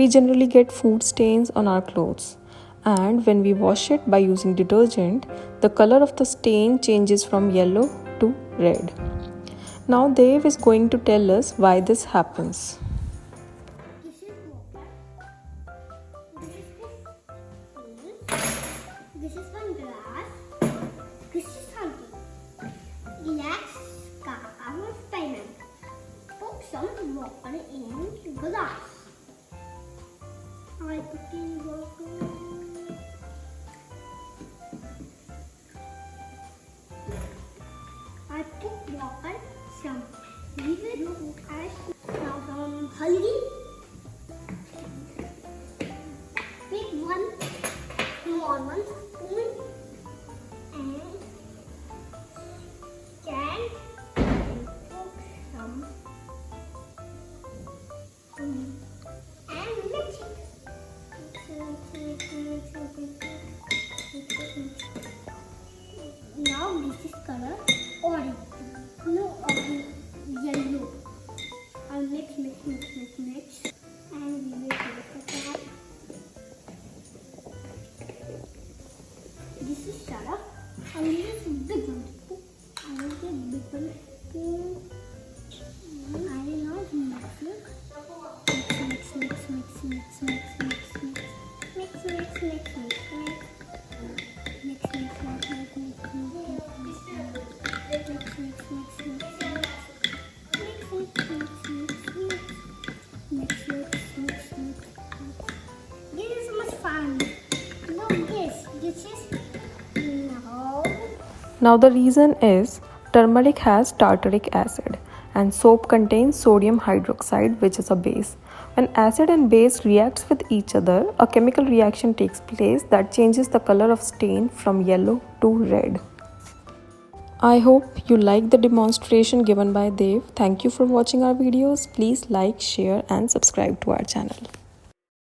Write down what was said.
We generally get food stains on our clothes, and when we wash it by using detergent, the color of the stain changes from yellow to red. Now Dev is going to tell us why this happens. This is water. This is one glass. This is something. Let's start our experiment. Put some water in glass. I put in water. I put water. Some liquid as now some haldi. Pick one small one spoon and can and put some and mix it. Now this is color orange. No, yellow. I'll mix, and we will look at that. This is syrup, and this is big one. I will get big one spoon. I will not mix it. Now the reason is turmeric has tartaric acid and soap contains sodium hydroxide, which is a base. When acid and base reacts with each other, a chemical reaction takes place that changes the color of stain from yellow to red. I hope you liked the demonstration given by Dev. Thank you for watching our videos. Please like, share and subscribe to our channel.